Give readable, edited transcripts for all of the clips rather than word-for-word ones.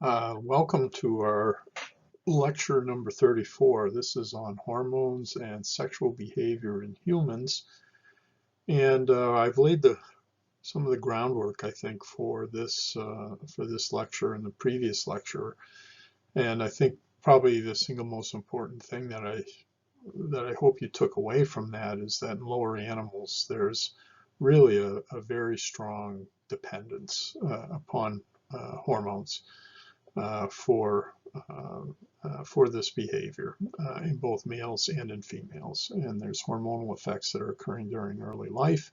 Welcome to our lecture number 34. This is on hormones and sexual behavior in humans. And I've laid some of the groundwork, I think, for this lecture and the previous lecture. And I think probably the single most important thing that I hope you took away from that is that in lower animals, there's really a very strong dependence upon hormones uh, for uh, for this behavior in both males and in females. And there's hormonal effects that are occurring during early life,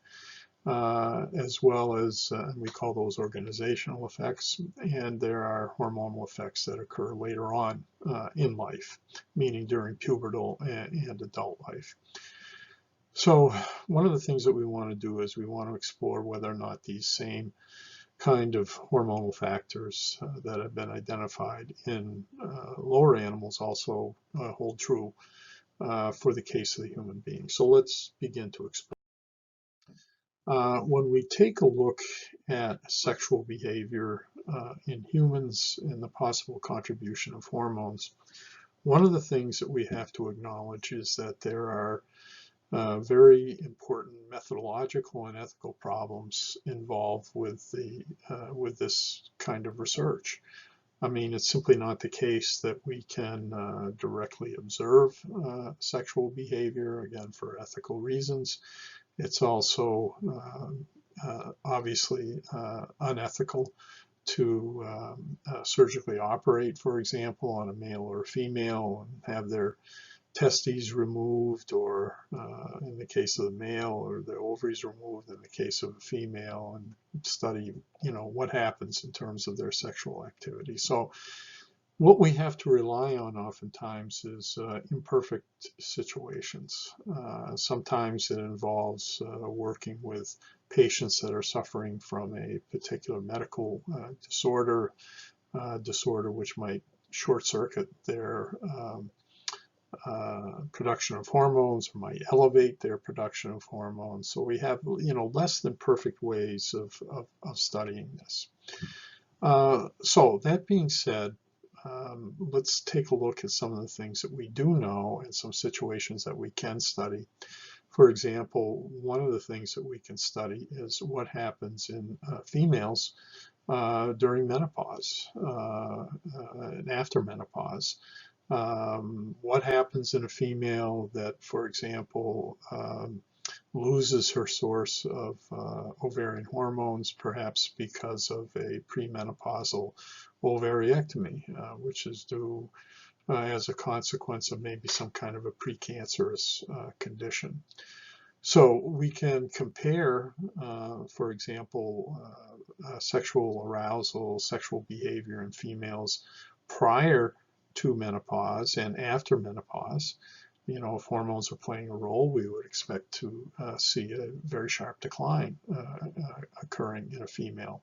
as well as, we call those organizational effects, and there are hormonal effects that occur later on in life, meaning during pubertal and adult life. So one of the things that we want to do is we want to explore whether or not these same kind of hormonal factors that have been identified in lower animals also hold true for the case of the human being. So let's begin to explore. When we take a look at sexual behavior in humans and the possible contribution of hormones, one of the things that we have to acknowledge is that there are very important methodological and ethical problems involved with this kind of research. I mean, it's simply not the case that we can directly observe sexual behavior, again, for ethical reasons. It's also obviously unethical to surgically operate, for example, on a male or a female and have their testes removed, or in the case of the male, or the ovaries removed in the case of a female, and study, what happens in terms of their sexual activity. So what we have to rely on oftentimes is imperfect situations. Sometimes it involves working with patients that are suffering from a particular medical disorder which might short circuit their production of hormones, or might elevate their production of hormones. So we have, less than perfect ways of studying this. So that being said, let's take a look at some of the things that we do know and some situations that we can study. For example, one of the things that we can study is what happens in females during menopause and after menopause. What happens in a female that, for example, loses her source of ovarian hormones, perhaps because of a premenopausal ovariectomy, which is due as a consequence of maybe some kind of a precancerous condition. So we can compare, for example, sexual arousal, sexual behavior in females prior to menopause and after menopause. If hormones are playing a role, we would expect to see a very sharp decline occurring in a female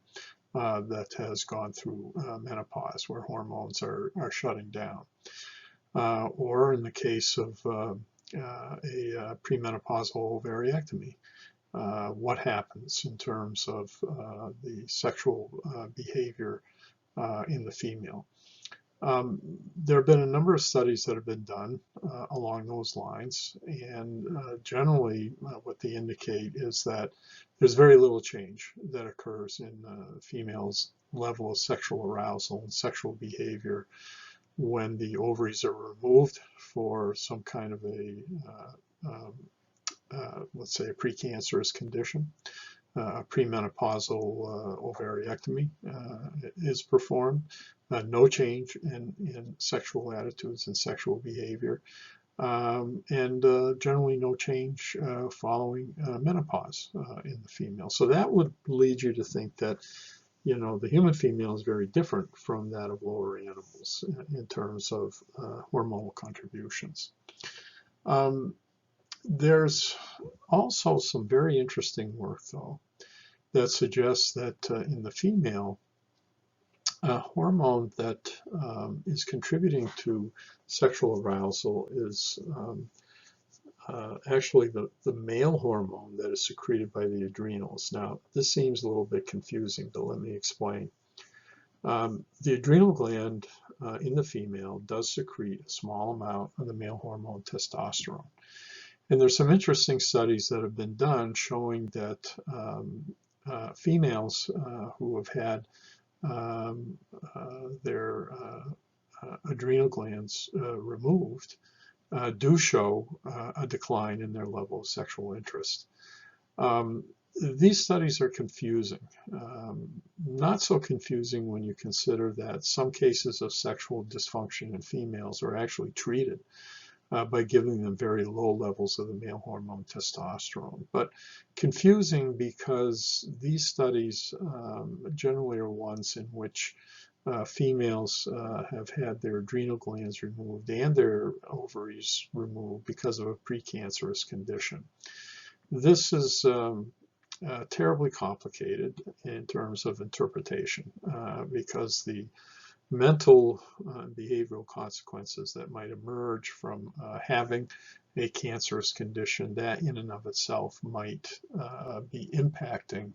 that has gone through menopause, where hormones are shutting down. Or in the case of a premenopausal ovariectomy, what happens in terms of the sexual behavior in the female. There have been a number of studies that have been done along those lines, and generally what they indicate is that there's very little change that occurs in females' level of sexual arousal and sexual behavior when the ovaries are removed for some kind of a, let's say, a precancerous condition. A premenopausal ovariectomy is performed. No change in sexual attitudes and sexual behavior, and generally no change following menopause in the female. So that would lead you to think that the human female is very different from that of lower animals in terms of hormonal contributions. There's also some very interesting work, though, that suggests that in the female, a hormone that is contributing to sexual arousal is actually the male hormone that is secreted by the adrenals. Now, this seems a little bit confusing, but let me explain. The adrenal gland in the female does secrete a small amount of the male hormone testosterone. And there's some interesting studies that have been done showing that females who have had their adrenal glands removed do show a decline in their level of sexual interest. These studies are confusing. Not so confusing when you consider that some cases of sexual dysfunction in females are actually treated by giving them very low levels of the male hormone testosterone. But confusing because these studies generally are ones in which females have had their adrenal glands removed and their ovaries removed because of a precancerous condition. This is terribly complicated in terms of interpretation because the mental behavioral consequences that might emerge from having a cancerous condition, that in and of itself might be impacting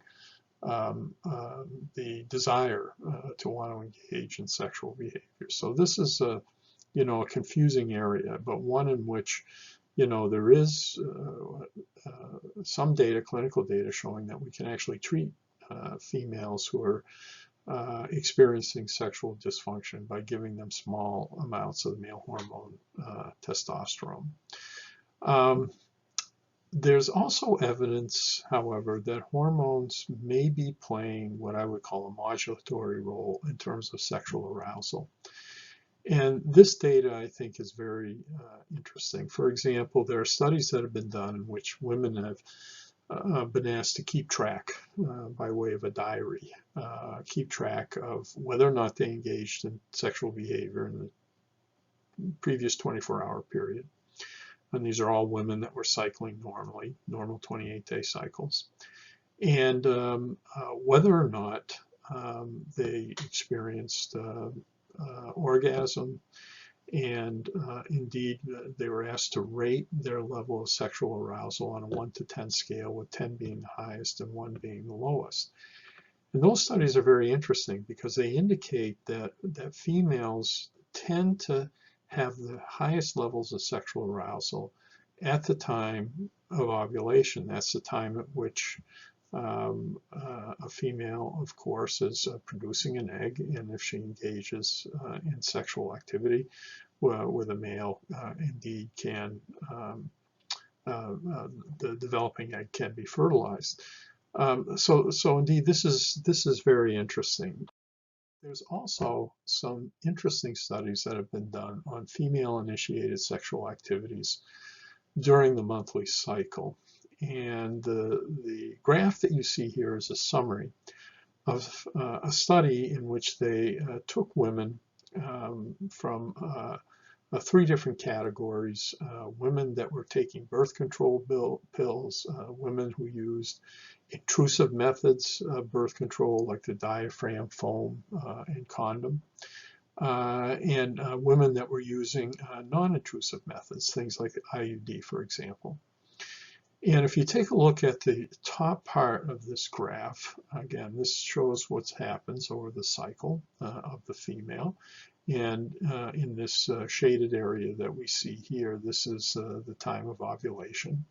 the desire to want to engage in sexual behavior. So this is a confusing area, but one in which there is some data, clinical data, showing that we can actually treat females who are experiencing sexual dysfunction by giving them small amounts of male hormone testosterone. There's also evidence, however, that hormones may be playing what I would call a modulatory role in terms of sexual arousal. And this data, I think, is very interesting. For example, there are studies that have been done in which women have been asked to keep track by way of a diary, keep track of whether or not they engaged in sexual behavior in the previous 24-hour period. And these are all women that were cycling normally, normal 28-day cycles. And whether or not they experienced orgasm, and indeed they were asked to rate their level of sexual arousal on a 1 to 10 scale, with 10 being the highest and 1 being the lowest. And those studies are very interesting because they indicate that females tend to have the highest levels of sexual arousal at the time of ovulation. That's the time at which a female, of course, is producing an egg, and if she engages in sexual activity with a male, indeed can, the developing egg can be fertilized. So indeed, this is very interesting. There's also some interesting studies that have been done on female-initiated sexual activities during the monthly cycle. And the graph that you see here is a summary of a study in which they took women from 3 different categories: women that were taking birth control pills, women who used intrusive methods of birth control like the diaphragm, foam, and condom, and women that were using non-intrusive methods, things like IUD, for example. And if you take a look at the top part of this graph, again, this shows what happens over the cycle of the female. And in this shaded area that we see here, this is the time of ovulation.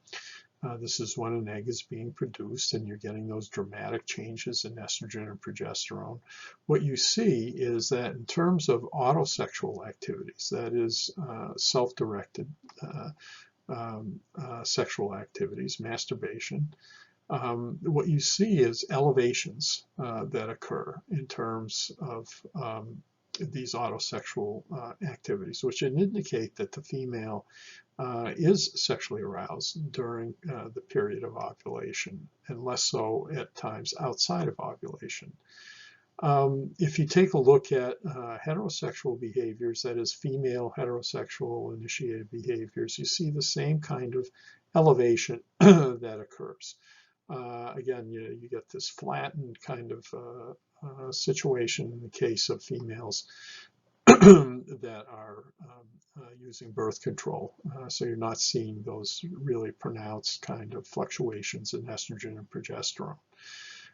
This is when an egg is being produced, and you're getting those dramatic changes in estrogen and progesterone. What you see is that in terms of autosexual activities, that is self-directed sexual activities, masturbation, what you see is elevations that occur in terms of these autosexual activities, which indicate that the female is sexually aroused during the period of ovulation, and less so at times outside of ovulation. If you take a look at heterosexual behaviors, that is female heterosexual initiated behaviors, you see the same kind of elevation that occurs. Again, you get this flattened kind of situation in the case of females that are using birth control. So you're not seeing those really pronounced kind of fluctuations in estrogen and progesterone.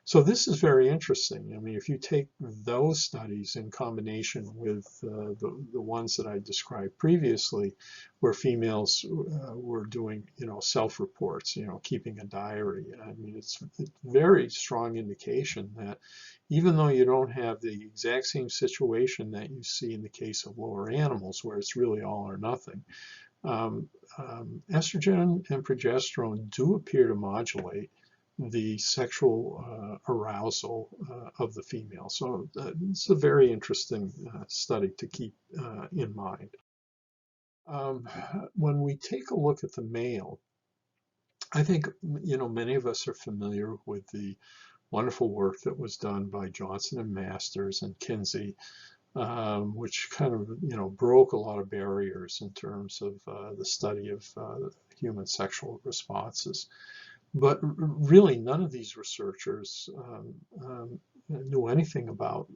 So this is very interesting. I mean, if you take those studies in combination with the ones that I described previously, where females were doing, self-reports, keeping a diary. I mean, it's a very strong indication that even though you don't have the exact same situation that you see in the case of lower animals, where it's really all or nothing, estrogen and progesterone do appear to modulate the sexual arousal of the female. So it's a very interesting study to keep in mind. When we take a look at the male, I think, many of us are familiar with the wonderful work that was done by Johnson and Masters and Kinsey, which kind of, broke a lot of barriers in terms of the study of human sexual responses. But really, none of these researchers knew anything about,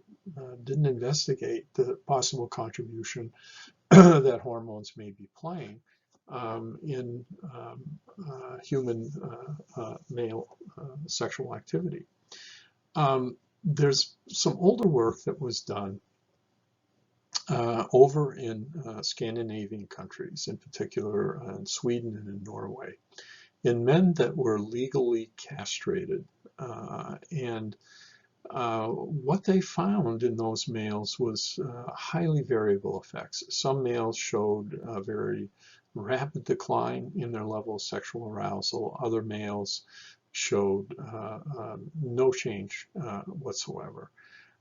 didn't investigate the possible contribution that hormones may be playing in human male sexual activity. There's some older work that was done over in Scandinavian countries, in particular in Sweden and in Norway, in men that were legally castrated. And what they found in those males was highly variable effects. Some males showed a very rapid decline in their level of sexual arousal. Other males showed no change whatsoever.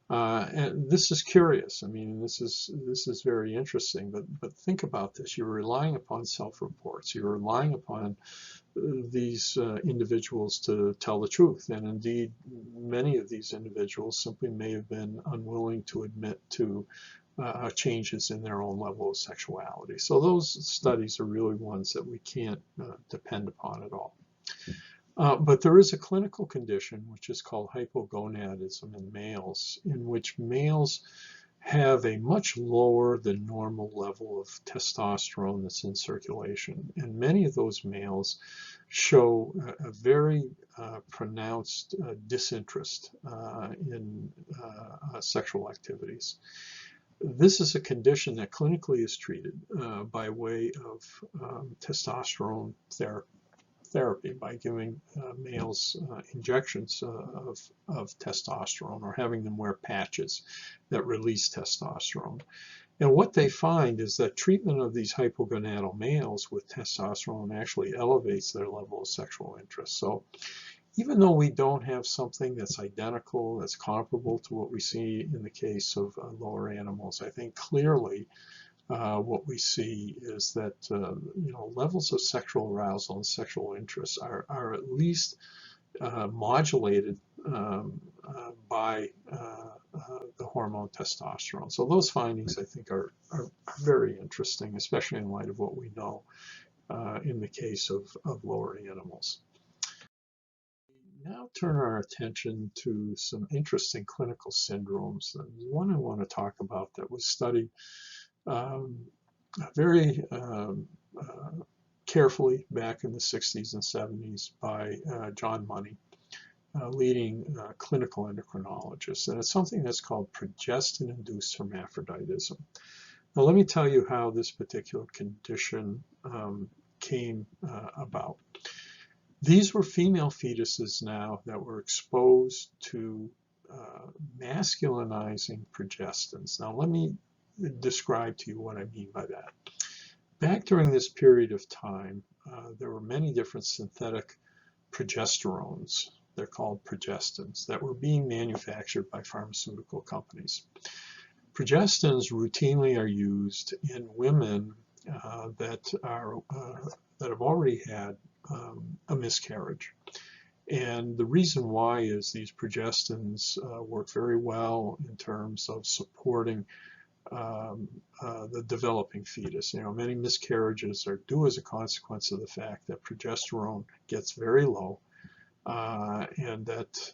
And this is curious. I mean, this is very interesting. But think about this: you're relying upon self-reports. You're relying upon these individuals to tell the truth, and indeed, many of these individuals simply may have been unwilling to admit to changes in their own level of sexuality. So those studies are really ones that we can't depend upon at all. But there is a clinical condition which is called hypogonadism in males, in which males have a much lower than normal level of testosterone that's in circulation. And many of those males show a very pronounced disinterest in sexual activities. This is a condition that clinically is treated by way of testosterone therapy, by giving males injections of testosterone, or having them wear patches that release testosterone. And what they find is that treatment of these hypogonadal males with testosterone actually elevates their level of sexual interest. So even though we don't have something that's identical, that's comparable to what we see in the case of lower animals, I think clearly what we see is that levels of sexual arousal and sexual interest are at least modulated by the hormone testosterone. So those findings, I think, are very interesting, especially in light of what we know in the case of lower animals. Now turn our attention to some interesting clinical syndromes. And one I want to talk about that was studied very carefully back in the 60s and 70s by John Money, leading clinical endocrinologist. And it's something that's called Progestin-induced hermaphroditism. Now let me tell you how this particular condition came about. These were female fetuses now that were exposed to masculinizing progestins. Now let me describe to you what I mean by that. Back during this period of time, there were many different synthetic progesterones, they're called progestins, that were being manufactured by pharmaceutical companies. Progestins routinely are used in women that have already had a miscarriage. And the reason why is these progestins work very well in terms of supporting the developing fetus. Many miscarriages are due as a consequence of the fact that progesterone gets very low, and that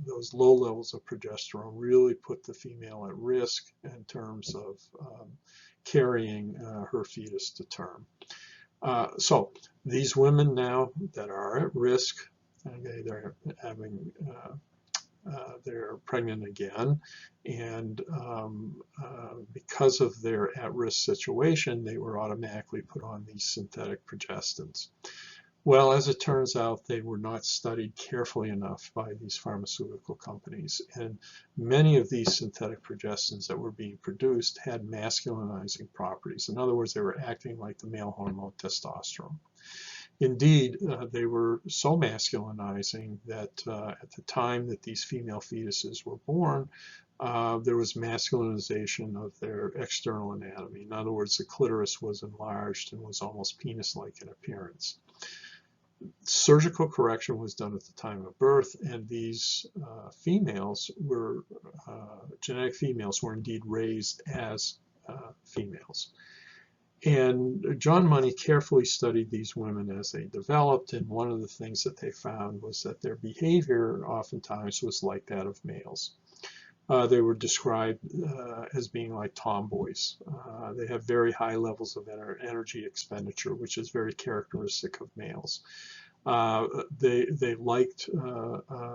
those low levels of progesterone really put the female at risk in terms of carrying her fetus to term. So these women now that are at risk, okay, they're having they're pregnant again, and because of their at-risk situation, they were automatically put on these synthetic progestins. Well, as it turns out, they were not studied carefully enough by these pharmaceutical companies, and many of these synthetic progestins that were being produced had masculinizing properties. In other words, they were acting like the male hormone testosterone. Indeed, they were so masculinizing that at the time that these female fetuses were born, there was masculinization of their external anatomy. In other words, the clitoris was enlarged and was almost penis-like in appearance. Surgical correction was done at the time of birth, and these females were, genetic females were indeed raised as females. And John Money carefully studied these women as they developed, and one of the things that they found was that their behavior oftentimes was like that of males. They were described as being like tomboys. They have very high levels of energy expenditure, which is very characteristic of males. They liked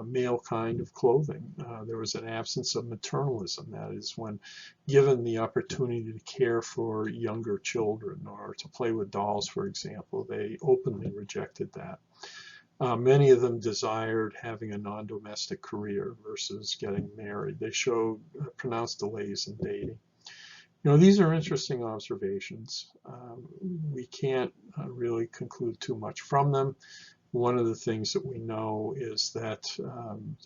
male kind of clothing. There was an absence of maternalism. That is, when given the opportunity to care for younger children or to play with dolls, for example, they openly rejected that. Many of them desired having a non-domestic career versus getting married. They showed pronounced delays in dating. You know, these are interesting observations. We can't really conclude too much from them. One of the things that we know is that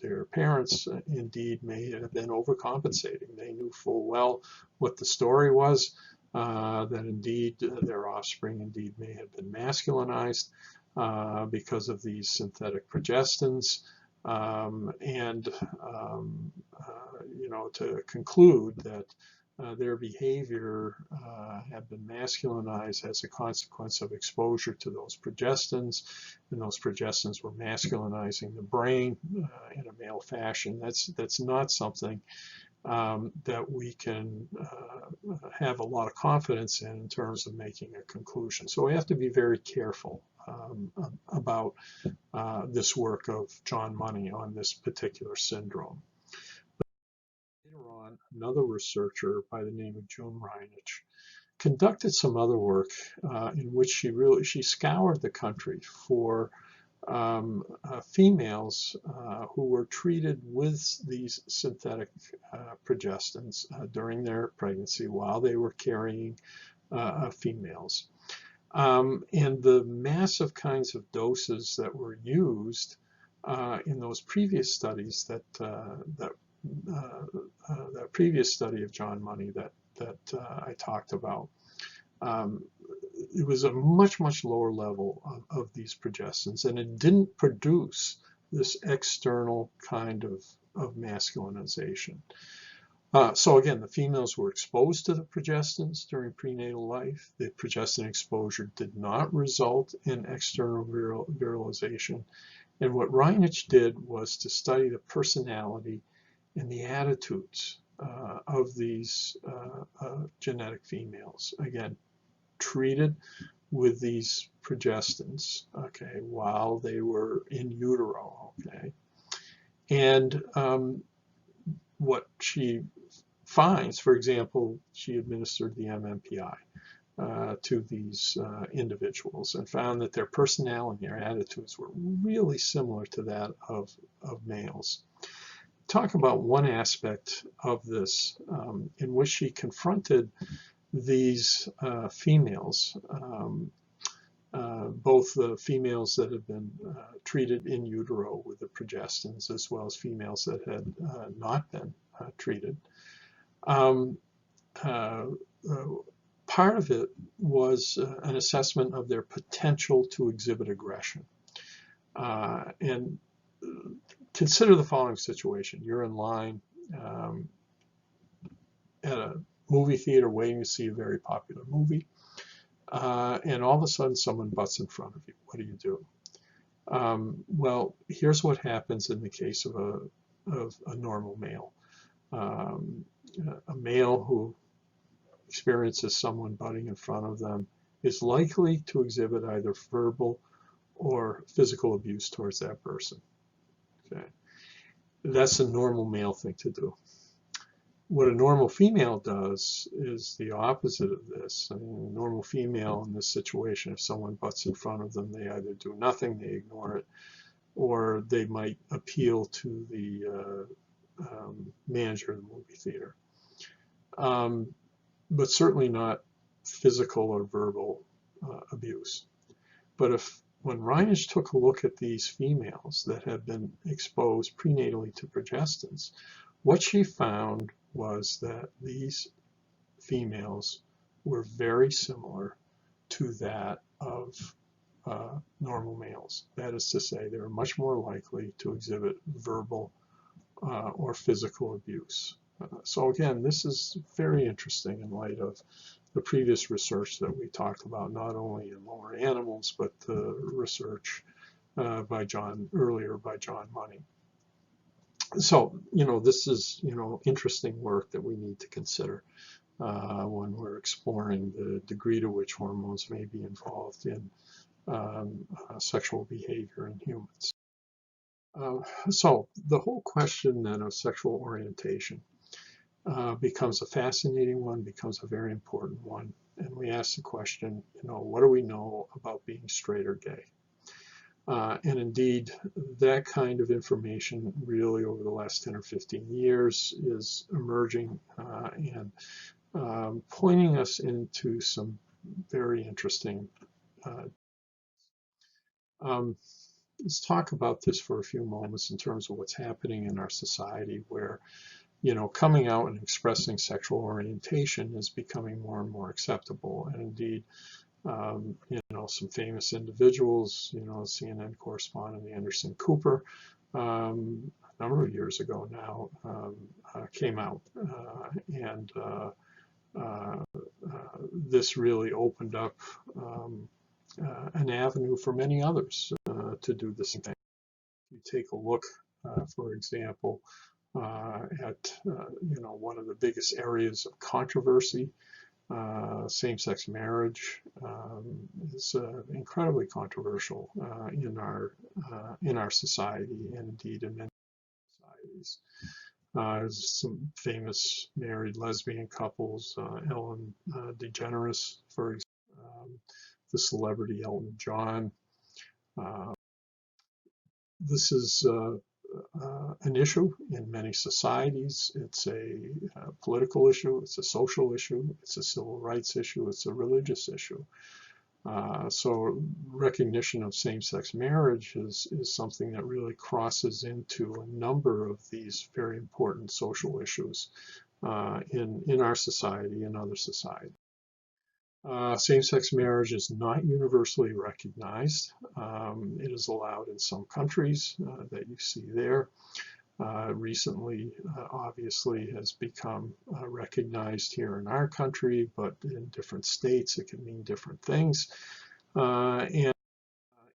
their parents indeed may have been overcompensating. They knew full well what the story was, that indeed their offspring indeed may have been masculinized because of these synthetic progestins. You know, to conclude that their behavior had been masculinized as a consequence of exposure to those progestins, and those progestins were masculinizing the brain in a male fashion. That's not something that we can have a lot of confidence in terms of making a conclusion. So we have to be very careful about this work of John Money on this particular syndrome. Later on, another researcher by the name of June Reinisch conducted some other work in which she scoured the country for females who were treated with these synthetic progestins during their pregnancy while they were carrying females. And the massive kinds of doses that were used in those previous studies that previous study of John Money that I talked about, it was a much lower level of these progestins, and it didn't produce this external kind of masculinization. So again, the females were exposed to the progestins during prenatal life. The progestin exposure did not result in external virilization. And what Reinisch did was to study the personality and the attitudes of these genetic females, again, treated with these progestins, okay, while they were in utero, okay. And what she finds, for example, she administered the MMPI to these individuals and found that their personality, their attitudes were really similar to that of males. Talk about one aspect of this in which she confronted these females, both the females that had been treated in utero with the progestins as well as females that had not been treated. Part of it was an assessment of their potential to exhibit aggression. And consider the following situation. You're in line at a movie theater waiting to see a very popular movie, and all of a sudden someone butts in front of you. What do you do? Well, here's what happens in the case of a normal male. A male who experiences someone butting in front of them is likely to exhibit either verbal or physical abuse towards that person. Okay. That's a normal male thing to do. What a normal female does is the opposite of this. I mean, a normal female in this situation, if someone butts in front of them, they either do nothing, they ignore it, or they might appeal to the manager of the movie theater. But certainly not physical or verbal abuse. But when Reinisch took a look at these females that had been exposed prenatally to progestins, what she found was that these females were very similar to that of normal males. That is to say, they were much more likely to exhibit verbal or physical abuse. So again, this is very interesting in light of the previous research that we talked about, not only in lower animals, but the research earlier by John Money. So, this is, interesting work that we need to consider when we're exploring the degree to which hormones may be involved in sexual behavior in humans. So the whole question then of sexual orientation becomes a fascinating one, becomes a very important one. And we ask the question, what do we know about being straight or gay? And indeed, that kind of information really over the last 10 or 15 years is emerging and pointing us into some very interesting. Let's talk about this for a few moments in terms of what's happening in our society where, coming out and expressing sexual orientation is becoming more and more acceptable. And indeed, some famous individuals, CNN correspondent Anderson Cooper, a number of years ago now, came out. And this really opened up an avenue for many others to do the same thing. You take a look, for example, at one of the biggest areas of controversy. Same-sex marriage is incredibly controversial in our society, and indeed in many societies. There's some famous married lesbian couples, Ellen DeGeneres, for example, the celebrity Elton John. This is an issue in many societies. It's a political issue, it's a social issue, it's a civil rights issue, it's a religious issue. So recognition of same-sex marriage is something that really crosses into a number of these very important social issues in our society and other societies. Same-sex marriage is not universally recognized. It is allowed in some countries that you see there. Recently, obviously, has become recognized here in our country, but in different states it can mean different things. And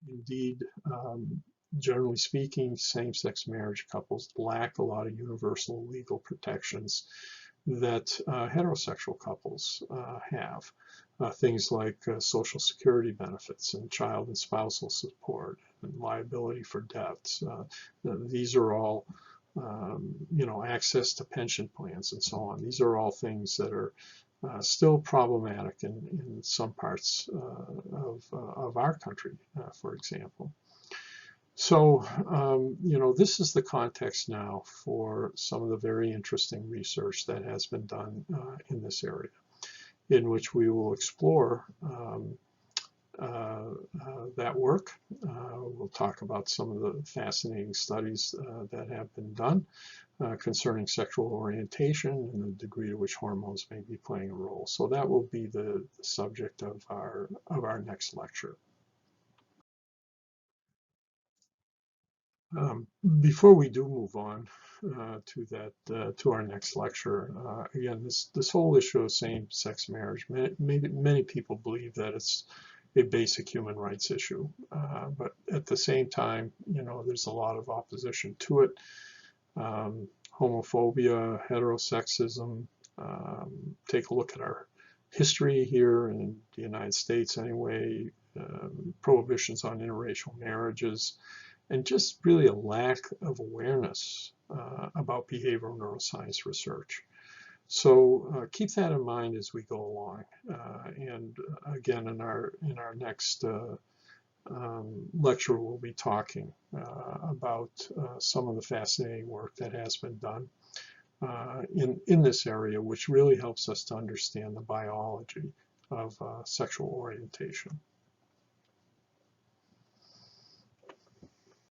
indeed, generally speaking, same-sex marriage couples lack a lot of universal legal protections that heterosexual couples have. Things like Social Security benefits and child and spousal support and liability for debts. These are all, access to pension plans and so on. These are all things that are still problematic in some parts of our country, for example. So, this is the context now for some of the very interesting research that has been done in this area, in which we will explore that work. We'll talk about some of the fascinating studies that have been done concerning sexual orientation and the degree to which hormones may be playing a role. So that will be the subject of our next lecture. Before we do move on to our next lecture, again, this whole issue of same-sex marriage, many people believe that it's a basic human rights issue, but at the same time, there's a lot of opposition to it. Homophobia, heterosexism. Take a look at our history here in the United States, anyway. Prohibitions on interracial marriages. And just really a lack of awareness about behavioral neuroscience research. So keep that in mind as we go along. And again, in our next lecture, we'll be talking about some of the fascinating work that has been done in this area, which really helps us to understand the biology of sexual orientation.